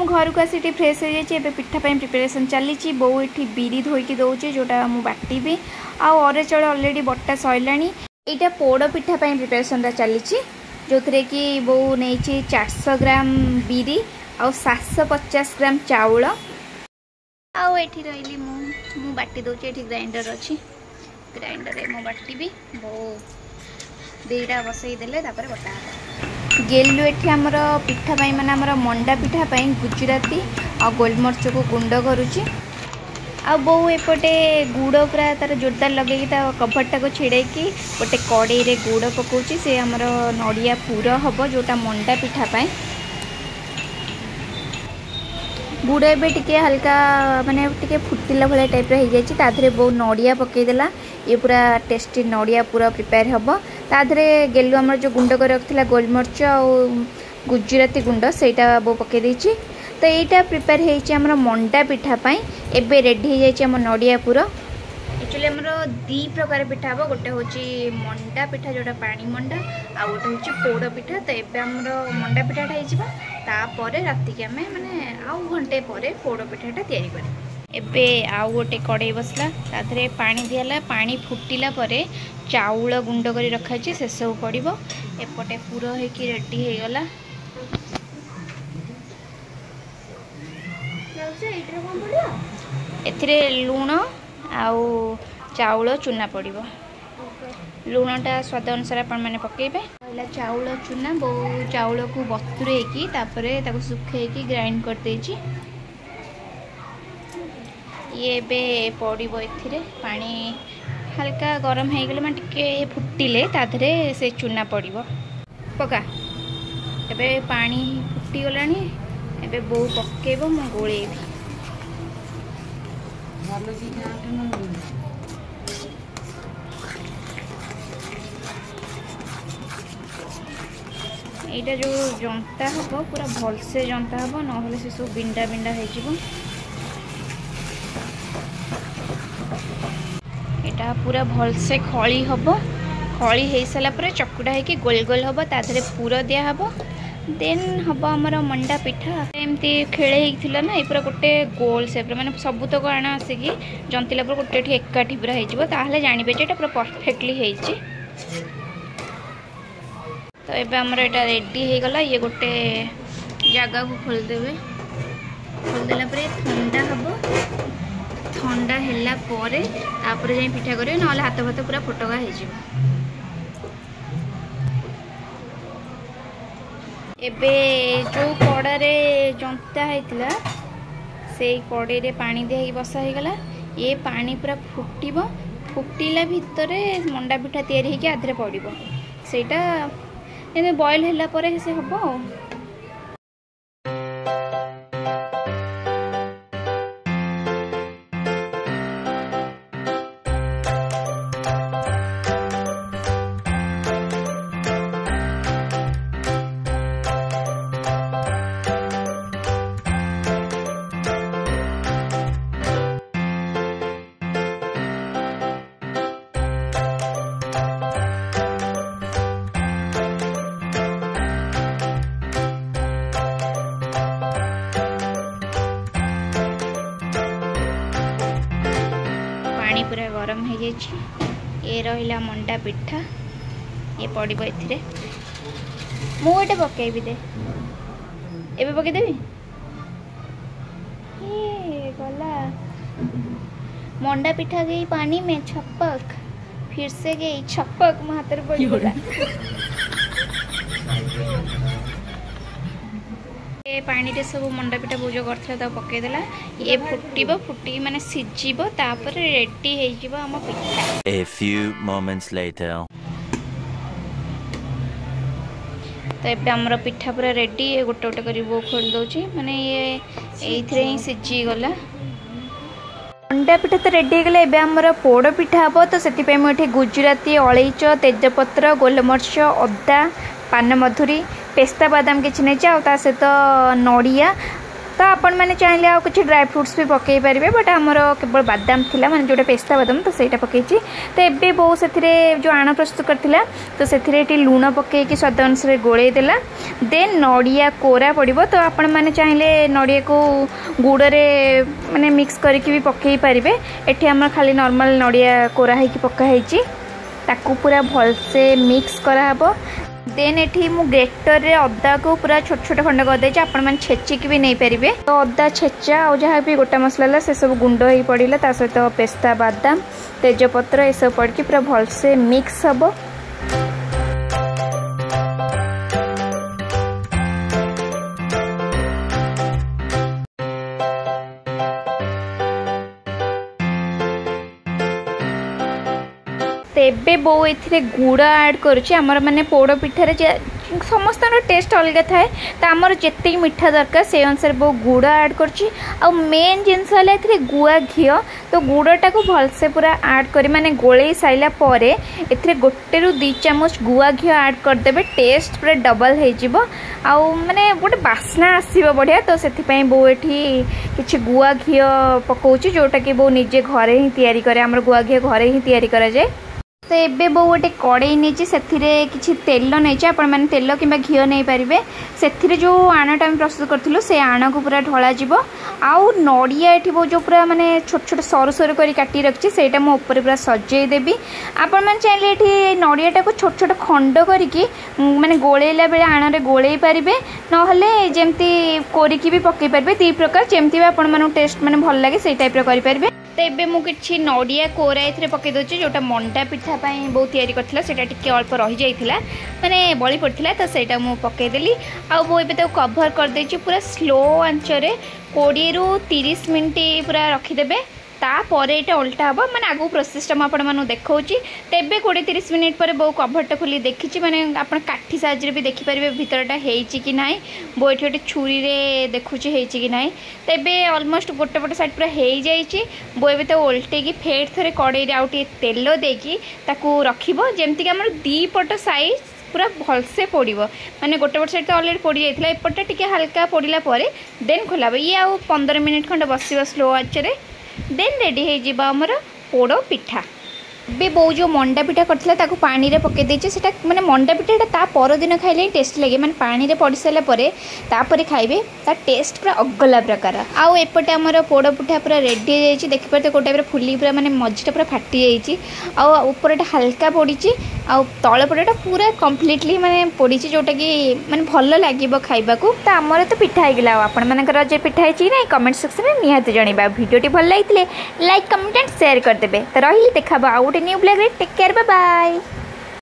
मु घर को आसी फ्रेश हो जाए पिठा प्रिपेरेसन चली बो ये बिरी धोईकी दौचे जोटा मुझे बाटी आरे चौल अलरेडी बटा सरला यहाँ पोड़ पिठा प्रिपेरेसन चली जो थे कि बो नहीं 400 ग्राम बिरी आ 750 ग्राम चाउल आउ एठी रही मु बाटी दौचे ये ग्राइंडर अच्छी ग्राइंडर मु बाटी भी बो दीटा बसई देले बटा गेलु एठी हमर पिठा पाई माने हमर मंडा पिठा पाई गुजराती आ गोलमर्च को गुंड करूची आ बो एपटे गुड़ पूरा तार जोरदार लगे कभरटा को छिड़े कि गोटे कड़े रे गुड़ पकाउची से हमर नड़िया पूरा हबो जोटा मंडा पिठा पाई गुड़ ए टिके हल्का माने टिके फुटिला भाया टाइप हो जाए ताधरे बो नड़िया पकईदेला ये पूरा टेस्टी नड़िया पूरा प्रिपेयर हम ताधरे गेलु आमर जो गुंड कर रखा गोलमर्च आ गुजराती गुंड सेटा बो पकई देछि तो यहाँ प्रिपेयर होमर मंडा पिठा पाई एबे रेडी हो जाए नड़िया पूरा एक्चुअली आमर दी प्रकार पिठा हम गोटे हूँ मंडा पिठा जोटा पानी मंडा आ गोटे हूँ पोड़ पिठा तो ये आमर मंडा पिठाटा होपर राति की आम मैंने आउ घंटे पर पोड़ पिठाटा तैयारी करें एबे आउ गोटे कड़े बसला ताधरे पानी दिला पानी फुटिला परे चाउल गुंड कर रखाची से सब पड़ो एपटे पूरा होगी रेडी हो गला एथिरे लुण आउ चाउल चूना पड़ो लुणटा स्वाद अनुसार आपण मैंने पकेबे पहला चाउल चूना बो चाउल को बतुरेकी तापरे ताको सुखेकी ग्राइंड कर देछि ये बे पड़ो एथिरे पानी हल्का गरम हो गले मैं टिके फुटिले ताधरे से चूना पड़ो पका एबे पानी फुटी गलानी एबे बो पकेबो मु गोळेबी यहाँ जो जंता हम पूरा भलसे जंता हम ना से सब बिंडा बिंडा हो यहाँ पूरा भलसे खली हम खली हो सारापर चकुड़ा हो गोल गोल हम ताधरे पूरा दिया हम देन हम आमर मंडा पिठा एमती खेले होता ना ये पूरा गोटे गोल सेप्रे मैंने सबूतक आण आसिकी जंतिला पर गोटे एकाठी पूरा हो जानवे ये पूरा परफेक्टली हो तो ये आमर यहाँ रेडी हो गला ये गोटे जगह को खोलदेवे खोलदेला ठंडा हम ठंडा है तापर जा पिठा करेंगे ना हाथ भात पूरा फोटका हो एबे जो कड़े जंता होता से कड़े रे पानी दिया बसा हो गला ये पानी पूरा फुटब फुटिला भितर मंडा पिठा तैयारी होगी आधे पड़ो सेटा बॉयल होला परे से हम पानी पूरा गरम हो जाए ये रहा मंडा पिठा ये पड़ो ए मुझे पकईबी दे एबे पकईदेवी ये गला मंडा पिठा गई पानी में छपक फिर से गई छपक मो हाथ पड़ा पानी रे सब मंडा पिठा भोज कर पकईदेला ये फुटब फुटी माने सिझिब तापर रेडी हो आम पिठा A few moments later तो ये आमर पिठा पूरा रेडी गोटे गोटे कर बो खोल दौची माने ये ही सिझी गला मंडा पिठा तो रेडी हो गला एबे आमर पोड़ पिठा हम तो से मुझे गुजराती अलैच तेजपत्र गोलमर्च अदा पान मधुरी पेस्ता बादाम किसी नहीं सहित नड़िया तो तो आपण मैंने चाहिए आउ कुछ ड्राई फ्रुट्स भी पकई पारे बट आमर केवल बादाम थिला माने जोटा पेस्ता बादाम तो सेटा पकईची। तो एबे बो से जो आण प्रस्तुत करथिला तो से लुण पकईकी स्वाद अनुसार गोले देला। देन नड़िया कोरा पड़ो तो आपण मैंने चाहिए नड़िया को गुड़े माने मिक्स करके भी पकई पारे। एठी हमर खाली नॉर्मल नड़िया कोरा है कि पका है ताकू पूरा भलसे मिक्स कराहब। देन एठी मु ग्रेटर रे अदा को पूरा छोट छोट खंड कर देछि आपण मन छेचिक भी नहीं पारिबे। तो अदा छेचा और जहाँ भी गोटा मसला से सब गुंड ही पड़िला ता सहित पेस्ता बादाम तेजपत्र ए सब पड़की पूरा भलसे मिक्स हबो। तेबे बो ए गुड़ ऐड करुच्ची आमर माने पोड़ पिठारे समस्त टेस्ट अलग थाए तो आमर जिते मीठा दरकार से अनुसार बो गुड़ ऐड करुच्ची। आ मेन जिनस है गुआ घी तो गुड़टा को भलसे पूरा ऐड कर माने गोले साइला परे एथिरे गोटे रु 2 चामच गुआ घी ऐड करदेबे टेस्ट पूरा डबल हो आउ माने गोटे बास्ना आसीबो बढ़िया। तो सेथिपई बो एठी किछि गुआ घी पकाउची जोटा कि बो निजे घरे ही तैयारी करे आमर गुआ घी घरे ही तैयारी करा जाए। तो एबे बो गोटे कड़े नहीं से किसी तेल नहीं आपण मैंने तेल कि घी नहीं पारे से जो आणाटा प्रस्तुत करूँ से आण को पूरा ढला जीव आउ नड़िया ये वो जो पूरा माने छोट छोट सरू सरू कर काटी रखी से मुझे पूरा सजेदेवी। आपण मैंने चाहिए ये नड़ियाटा को छोट छोट खंड करके माने गोलेला बेले आण में गोले पारे ना जमती कोरिकी भी पकई पारे 2 प्रकार जमती भी आपण मानू टेस्ट माने भल लगे से टाइप करें। तो ये मुझे किसी नड़िया कोरा ये पकई दूसरी जोटा मंडा पिठा बहुत तैयारी करथिला सेटा टिके अल्प रही जाइथिला माने बळी पड़थिला तो सेटा मु पकईदेली आ मु एबे तो कवर कर देछि पूरा स्लो आंचरे 20 रु 30 मिनिट पूरा रखीदेबे। तापर ये उल्टा हम मैंने आगू प्रोसेसटा मुझे देखी तेबे 20-30 मिनिट पर बो कभरटा खोली देखी मैंने आप काठी साइज भी देखिपारे भितरटा कि ना बो ये गोटे छुरी रे देखुची कि ना। तेबे ऑलमोस्ट गोटे पट साइड पूरा हो जाइए बो ए तो उल्टे फेर थे कड़े आउ तेल देकी रखिबो जेमती आम 2 पट साइज पूरा भलसे पोड़ माने गोटे पट साइड तो अलरेडी पोड़ जाइए एपटा टिके हल्का पोड़ा देन खोला ये आउ 15 मिनिट खंड बस स्लो आंचरे देन रेडी हो आमर पोड़ पिठा। बे बो जो मंडा पिठा करथिला ताकू पानी रे पके देछि सेटा माने मंडा पिठाटा ता पर दिन खाइले टेस्ट लगे माने पानी रे पड़ी साला परे तापरे खाइबे ता टेस्ट पूरा अगला प्रकार। आउ एपटे हमर पोड़ पिठा पूरा रेडी हो जाइछि देखि परते कोटा पूरा फुली पूरा माने मझिटा पूरा फाटी जाइछि आउ ऊपरटा हल्का पड़ीछि आउ तळे पटेटा पूरा कंप्लीटली माने पड़ीछि जोटा कि माने भल लागिबो खाइबाकू। त हमर तो पिठा हे गेला आपण मानकर जे पिठा हे छि नै कमेंट सेक्शन में निहात जणीबा। वीडियोटी भल लागितले लाइक कमेंट एंड शेयर कर देबे। त रहिली देखाबा आउ न्यू ब्लॉग रे टेक केयर बाय बाय।